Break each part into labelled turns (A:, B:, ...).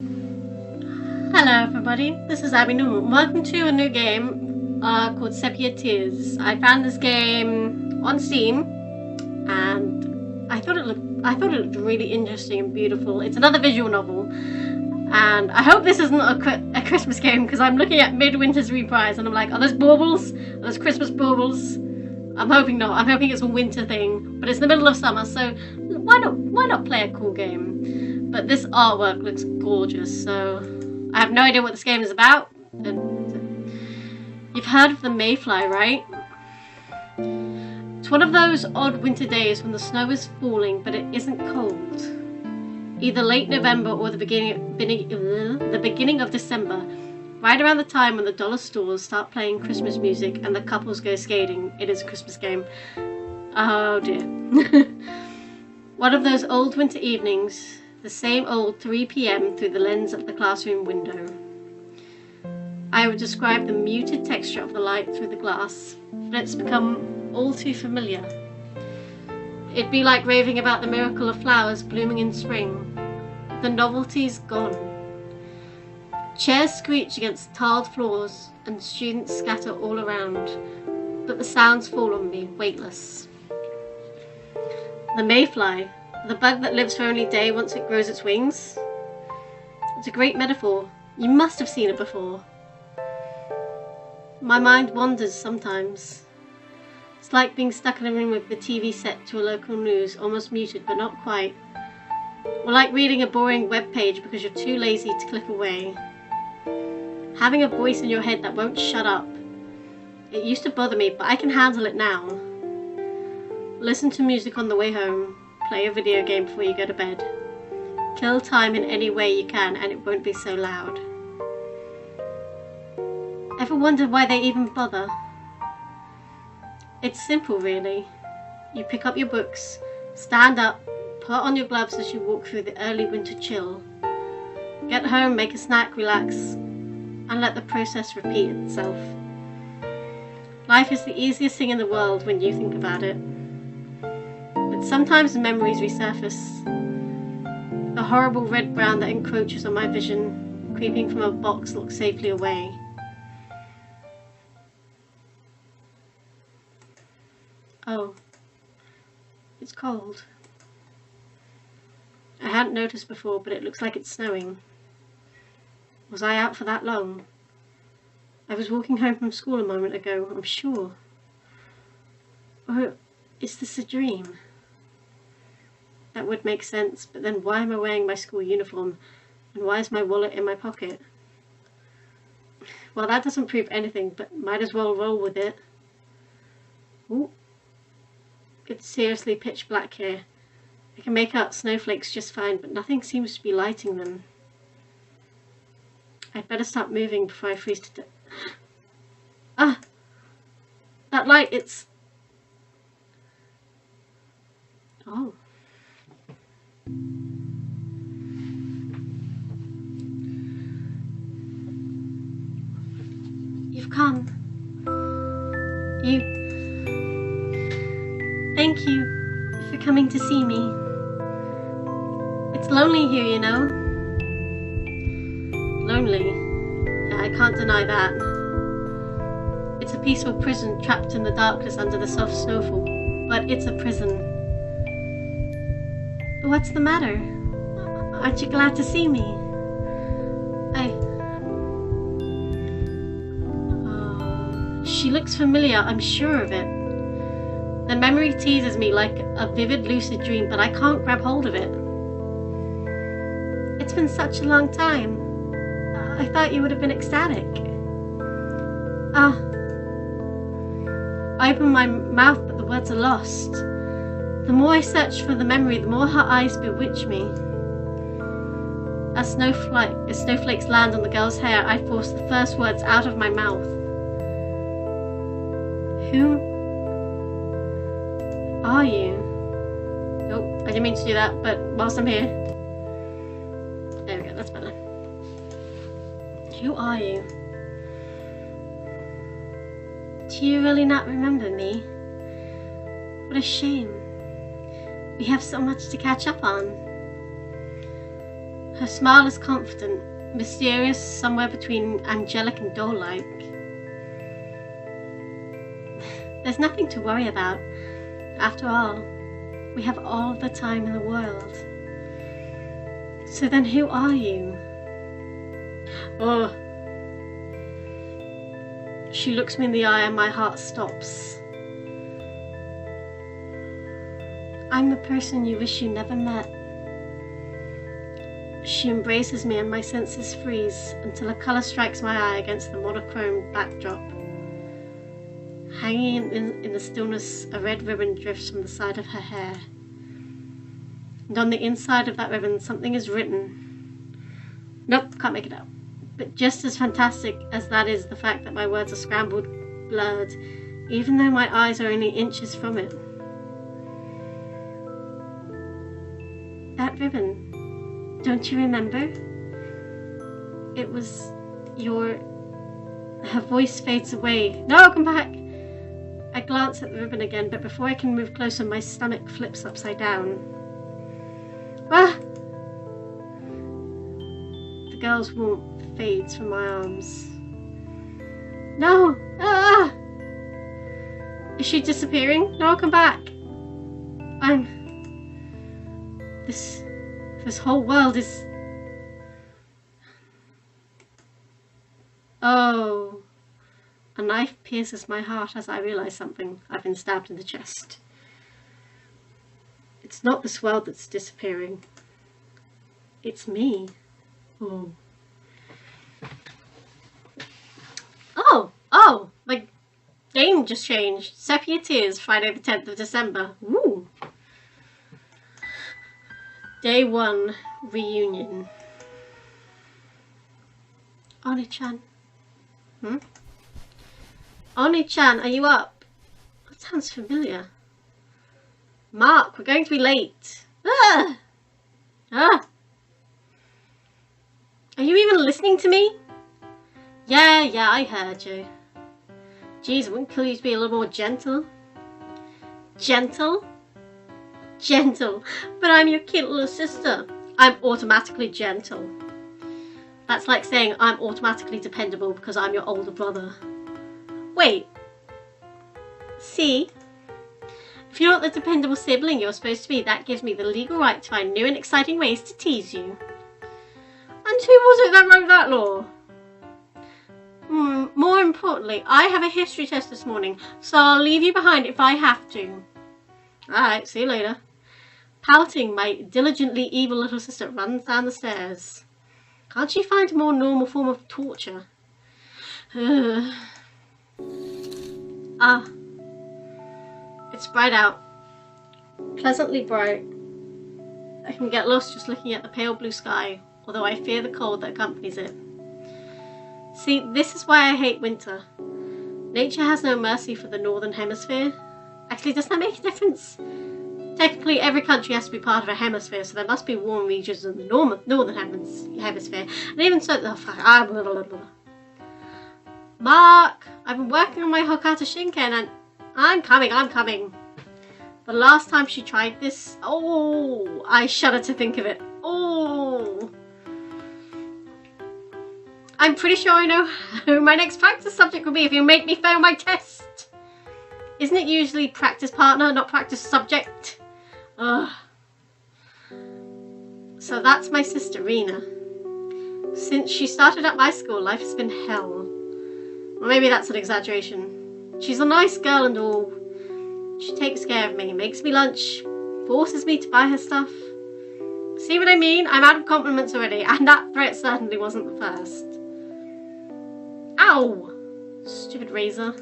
A: Hello everybody, this is Abby Newman. Welcome to a new game called Sepia Tears. I found this game on Steam and I thought it looked really interesting and beautiful. It's another visual novel and I hope this isn't a Christmas game because I'm looking at Midwinter's Reprise and I'm like, are those baubles? Are those Christmas baubles? I'm hoping not. I'm hoping it's a winter thing, but it's the middle of summer, so why not play a cool game? But this artwork looks gorgeous, so I have no idea what this game is about. You've heard of the Mayfly, right? It's one of those odd winter days when the snow is falling, but it isn't cold. Either late November or the beginning of December, right around the time when the dollar stores start playing Christmas music and the couples go skating. It is a Christmas game. Oh dear. One of those old winter evenings, the same old 3 p.m. through the lens of the classroom window. I would describe the muted texture of the light through the glass, but it's become all too familiar. It'd be like raving about the miracle of flowers blooming in spring. The novelty's gone. Chairs screech against tiled floors and students scatter all around, but the sounds fall on me, weightless. The Mayfly, the bug that lives for only a day once it grows its wings. It's a great metaphor. You must have seen it before. My mind wanders sometimes. It's like being stuck in a room with the TV set to a local news, almost muted but not quite. Or like reading a boring web page because you're too lazy to click away. Having a voice in your head that won't shut up. It used to bother me, but I can handle it now. Listen to music on the way home. Play a video game before you go to bed. Kill time in any way you can and it won't be so loud. Ever wondered why they even bother? It's simple really. You pick up your books, stand up, put on your gloves as you walk through the early winter chill. Get home, make a snack, relax, and let the process repeat itself. Life is the easiest thing in the world when you think about it. But sometimes memories resurface. The horrible red-brown that encroaches on my vision, creeping from a box locked safely away. Oh, it's cold. I hadn't noticed before, but it looks like it's snowing. Was I out for that long? I was walking home from school a moment ago, I'm sure. Or is this a dream? That would make sense, but then why am I wearing my school uniform? And why is my wallet in my pocket? Well, that doesn't prove anything, but might as well roll with it. Ooh. It's seriously pitch black here. I can make out snowflakes just fine, but nothing seems to be lighting them. I'd better stop moving before I freeze to death. Ah! That light, it's... Oh. You've come. Thank you for coming to see me. It's lonely here, you know. Lonely. Yeah, I can't deny that. It's a peaceful prison trapped in the darkness under the soft snowfall, but it's a prison. What's the matter? Aren't you glad to see me? Oh, she looks familiar, I'm sure of it. The memory teases me like a vivid lucid dream, but I can't grab hold of it. It's been such a long time. I thought you would have been ecstatic. I open my mouth, but the words are lost. The more I search for the memory, the more her eyes bewitch me. As snowflakes land on the girl's hair, I force the first words out of my mouth. Who are you? Oh, I didn't mean to do that, but whilst I'm here. There we go, that's better. Who are you? Do you really not remember me? What a shame. We have so much to catch up on. Her smile is confident, mysterious, somewhere between angelic and doll-like. There's nothing to worry about. After all, we have all the time in the world. So then who are you? Oh. She looks me in the eye and my heart stops. I'm the person you wish you never met. She embraces me and my senses freeze until a colour strikes my eye against the monochrome backdrop. Hanging in the stillness, a red ribbon drifts from the side of her hair. And on the inside of that ribbon, something is written. Nope, can't make it out. But just as fantastic as that is the fact that my words are scrambled, blurred, even though my eyes are only inches from it. That ribbon, don't you remember? It was your... Her voice fades away. No, come back! I glance at the ribbon again, but before I can move closer, my stomach flips upside down. Ah! The girl's warmth fades from my arms. No! Ah! Is she disappearing? No, come back! This whole world is... Oh. A knife pierces my heart as I realise something. I've been stabbed in the chest. It's not this world that's disappearing. It's me. Oh. Oh! My game just changed. Sepia Tears, Friday the 10th of December. Woo! Day 1, reunion. Oni-chan. Oni-chan, are you up? That sounds familiar. Mark, we're going to be late. Ah! Ah! Are you even listening to me? Yeah, I heard you. Geez, it wouldn't kill you to be a little more gentle. Gentle? Gentle. But I'm your cute little sister. I'm automatically gentle. That's like saying I'm automatically dependable because I'm your older brother. Wait. See? If you're not the dependable sibling you're supposed to be, that gives me the legal right to find new and exciting ways to tease you. And who was it that wrote that law? More importantly, I have a history test this morning, so I'll leave you behind if I have to. Alright, see you later. Pouting, my diligently evil little sister runs down the stairs. Can't she find a more normal form of torture? It's bright out. Pleasantly bright. I can get lost just looking at the pale blue sky, although I fear the cold that accompanies it. See, this is why I hate winter. Nature has no mercy for the northern hemisphere. Actually, does that make a difference? Technically, every country has to be part of a hemisphere, so there must be warm regions in the northern hemisphere. And even so, Mark, I've been working on my Hokkata Shinken and I'm coming. The last time she tried this, oh, I shudder to think of it. Oh. I'm pretty sure I know who my next practice subject will be if you make me fail my test. Isn't it usually practice partner, not practice subject? Ugh. So that's my sister, Rena. Since she started at my school, life has been hell. Well, maybe that's an exaggeration. She's a nice girl and all. She takes care of me, makes me lunch, forces me to buy her stuff. See what I mean? I'm out of compliments already, and that threat certainly wasn't the first. Ow! Stupid razor.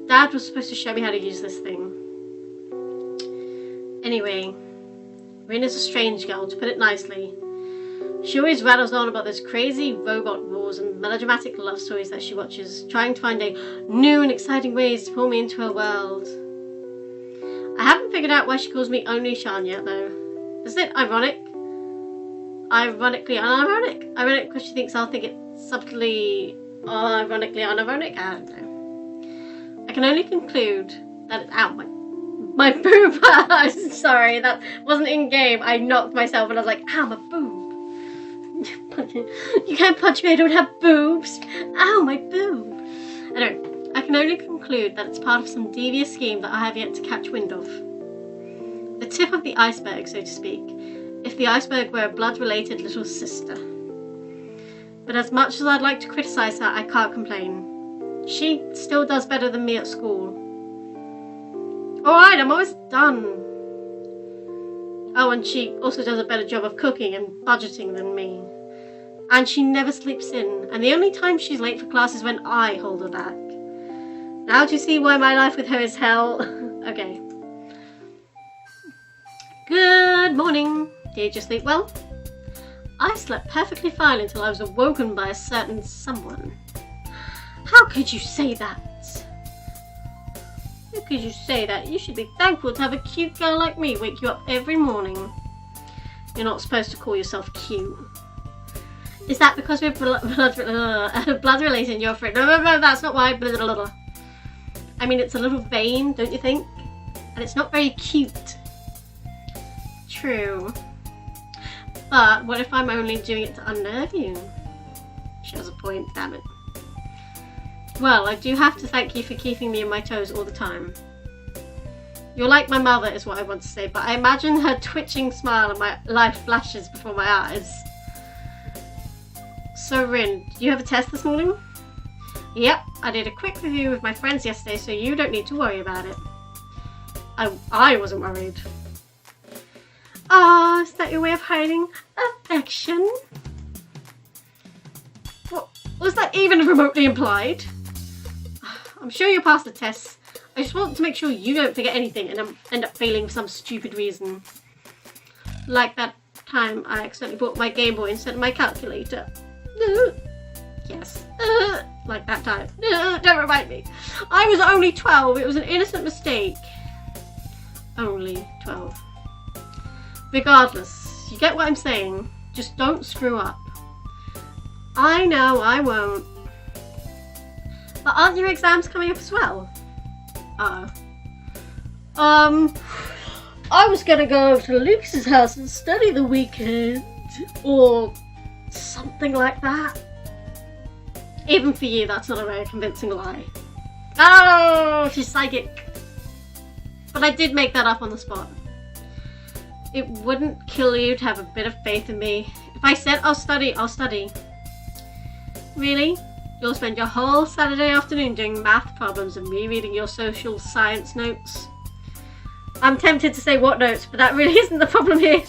A: Dad was supposed to show me how to use this thing. Anyway, Rena's a strange girl, to put it nicely. She always rattles on about those crazy robot wars and melodramatic love stories that she watches, trying to find new and exciting ways to pull me into her world. I haven't figured out why she calls me Oni-chan yet, though. Isn't it ironic? Ironically unironic? Ironic because she thinks I'll think it subtly ironically unironic? I don't know. I can only conclude that it's out my My boob. I'm sorry, that wasn't in game. I knocked myself and I was like, ow, my boob. You can't punch me, I don't have boobs. Ow, my boob. Anyway, I can only conclude that it's part of some devious scheme that I have yet to catch wind of. The tip of the iceberg, so to speak, if the iceberg were a blood-related little sister. But as much as I'd like to criticise her, I can't complain. She still does better than me at school. Alright, I'm almost done. Oh, and she also does a better job of cooking and budgeting than me. And she never sleeps in, and the only time she's late for class is when I hold her back. Now do you see why my life with her is hell? Okay. Good morning. Did you sleep well? I slept perfectly fine until I was awoken by a certain someone. How could you say that? How could you say that? You should be thankful to have a cute girl like me wake you up every morning. You're not supposed to call yourself cute. Is that because we're blood related and you're afraid? No, that's not why. Blah, blah, blah. I mean, it's a little vain, don't you think? And it's not very cute. True. But what if I'm only doing it to unnerve you? She has a point, damn it. Well, I do have to thank you for keeping me on my toes all the time. You're like my mother is what I want to say, but I imagine her twitching smile and my life flashes before my eyes. So Rin, do you have a test this morning? Yep, I did a quick review with my friends yesterday, so you don't need to worry about it. I wasn't worried. Ah, is that your way of hiding affection? What, was that even remotely implied? I'm sure you'll pass the test. I just want to make sure you don't forget anything and end up failing for some stupid reason. Like that time I accidentally bought my Game Boy instead of my calculator. Yes, like that time. Don't remind me. I was only 12. It was an innocent mistake. Only 12. Regardless, you get what I'm saying. Just don't screw up. I know, I won't. But aren't your exams coming up as well? I was gonna go over to Lucas's house and study the weekend. Or something like that. Even for you, that's not a very convincing lie. Oh, she's psychic. But I did make that up on the spot. It wouldn't kill you to have a bit of faith in me. If I said I'll study, I'll study. Really? You'll spend your whole Saturday afternoon doing math problems and me reading your social science notes? I'm tempted to say what notes, but that really isn't the problem here.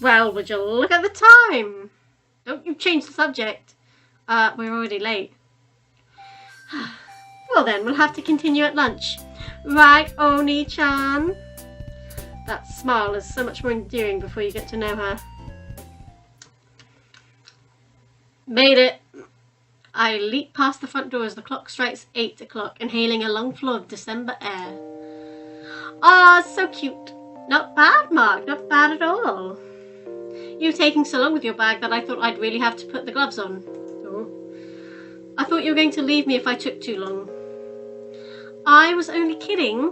A: Well, would you look at the time? Don't you change the subject. We're already late. Well then, we'll have to continue at lunch. Right, Oni-chan? That smile is so much more endearing before you get to know her. Made it. I leap past the front door as the clock strikes 8 o'clock, inhaling a long flow of December air. Ah, so cute. Not bad, Mark. Not bad at all. You taking so long with your bag that I thought I'd really have to put the gloves on. Oh. I thought you were going to leave me if I took too long. I was only kidding.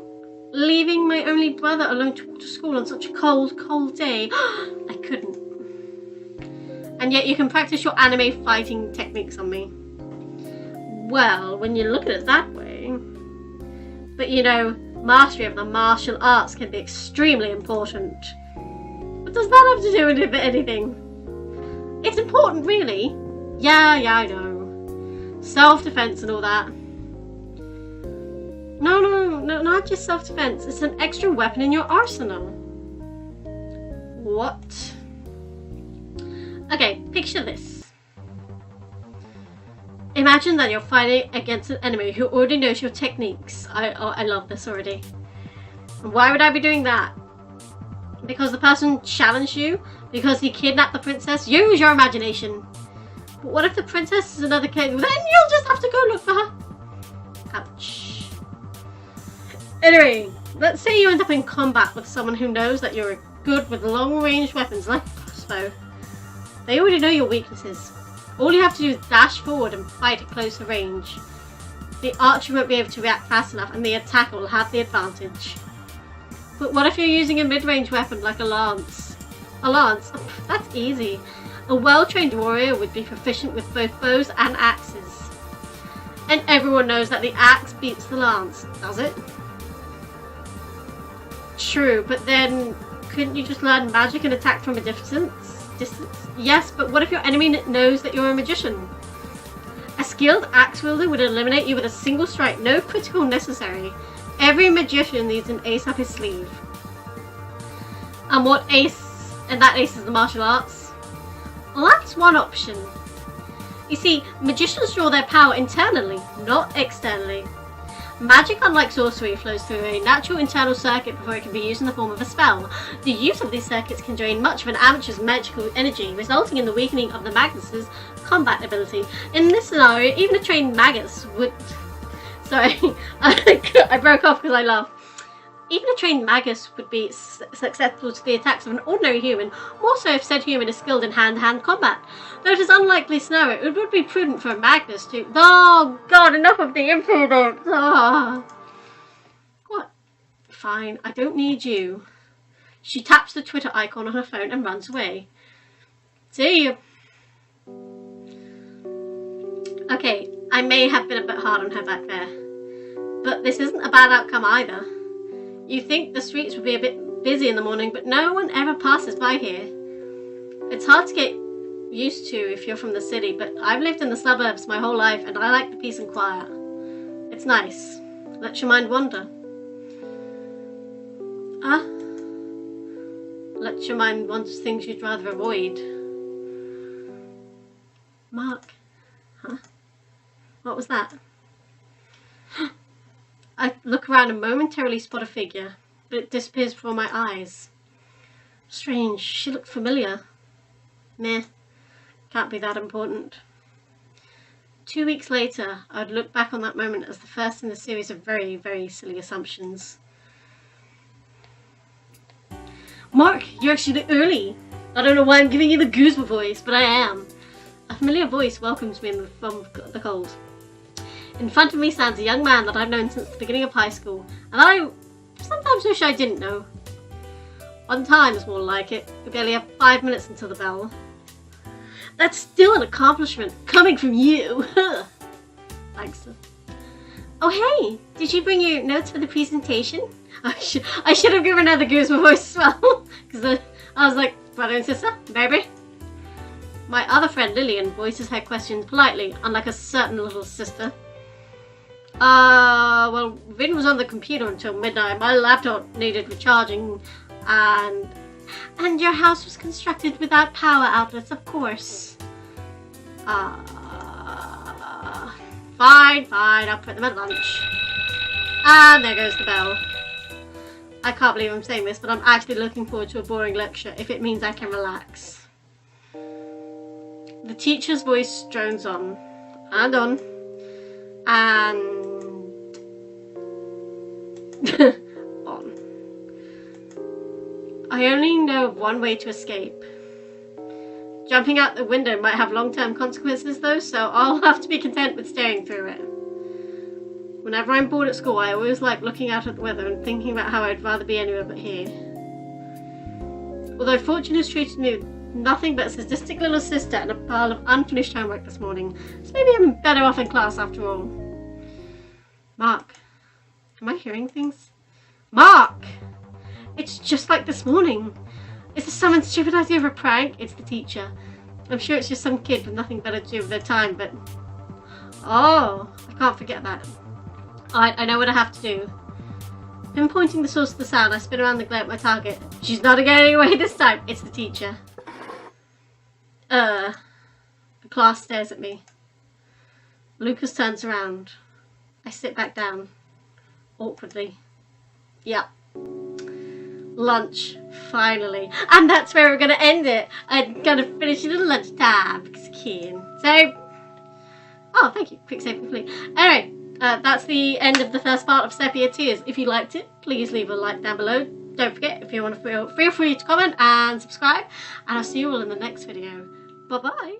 A: Leaving my only brother alone to walk to school on such a cold, cold day. I couldn't. And yet you can practice your anime fighting techniques on me. Well, when you look at it that way. But you know, mastery of the martial arts can be extremely important. What does that have to do with anything? It's important, really. Yeah, I know. Self-defense and all that. No, not just self-defense. It's an extra weapon in your arsenal. What? Okay, picture this. Imagine that you're fighting against an enemy who already knows your techniques. I love this already. Why would I be doing that? Because the person challenged you? Because he kidnapped the princess? Use your imagination. But what if the princess is another kid? Then you'll just have to go look for her. Ouch. Anyway, let's say you end up in combat with someone who knows that you're good with long-range weapons like a crossbow. They already know your weaknesses. All you have to do is dash forward and fight at closer range. The archer won't be able to react fast enough and the attacker will have the advantage. But what if you're using a mid-range weapon like a lance? A lance? That's easy. A well-trained warrior would be proficient with both bows and axes. And everyone knows that the axe beats the lance, does it? True, but then couldn't you just learn magic and attack from a distance? Yes, but what if your enemy knows that you're a magician? A skilled axe wielder would eliminate you with a single strike, no critical necessary. Every magician needs an ace up his sleeve. And what ace? And that ace is the martial arts? Well, that's one option. You see, magicians draw their power internally, not externally. Magic, unlike sorcery, flows through a natural internal circuit before it can be used in the form of a spell. The use of these circuits can drain much of an amateur's magical energy, resulting in the weakening of the magus's combat ability. In this scenario, even a trained magus would... Sorry, I broke off because I laughed. Even a trained magus would be susceptible to the attacks of an ordinary human, more so if said human is skilled in hand-to-hand combat. Though it is unlikely scenario, it would be prudent for a magus to... Oh god, enough of the impudence! Oh. What? Fine, I don't need you. She taps the Twitter icon on her phone and runs away. See you. Okay, I may have been a bit hard on her back there. But this isn't a bad outcome either. You think the streets would be a bit busy in the morning, but no one ever passes by here. It's hard to get used to if you're from the city, but I've lived in the suburbs my whole life and I like the peace and quiet. It's nice. Lets your mind wander. Lets your mind wander to things you'd rather avoid. Mark. Huh? What was that? I look around and momentarily spot a figure, but it disappears before my eyes. Strange, she looked familiar. Meh, can't be that important. 2 weeks later, I'd look back on that moment as the first in a series of very, very silly assumptions. Mark, you're actually early. I don't know why I'm giving you the goosebump voice, but I am. A familiar voice welcomes me from the cold. In front of me stands a young man that I've known since the beginning of high school, and I sometimes wish I didn't know. On time is more like it. We barely have 5 minutes until the bell. That's still an accomplishment, coming from you. Thanks. Oh hey, did you bring your notes for the presentation? I should have given her the goosebump voice as well, because I was like, brother and sister, baby. My other friend Lillian voices her questions politely, unlike a certain little sister. Well, Vin was on the computer until midnight. My laptop needed recharging, and your house was constructed without power outlets, of course. Fine, I'll put them at lunch. And there goes the bell. I can't believe I'm saying this, but I'm actually looking forward to a boring lecture if it means I can relax. The teacher's voice drones on, and on, and on. I only know of one way to escape. Jumping out the window might have long-term consequences though, so I'll have to be content with staring through it. Whenever I'm bored at school, I always like looking out at the weather and thinking about how I'd rather be anywhere but here. Although fortune has treated me with nothing but a sadistic little sister and a pile of unfinished homework this morning, so maybe I'm better off in class after all. Mark. Am I hearing things? Mark! It's just like this morning. Is this someone's stupid idea of a prank? It's the teacher. I'm sure it's just some kid with nothing better to do with their time, but... Oh, I can't forget that. Alright, I know what I have to do. Pinpointing the source of the sound, I spin around the globe at my target. She's not getting away this time. It's the teacher. The class stares at me. Lucas turns around. I sit back down. Awkwardly. Yep. Lunch. Finally. And that's where we're going to end it. I'm going to finish it at lunchtime because I can. So... Oh, thank you. Quick save complete. Anyway, that's the end of the first part of Sepia Tears. If you liked it, please leave a like down below. Don't forget, if you want to feel free to comment and subscribe. And I'll see you all in the next video. Bye-bye.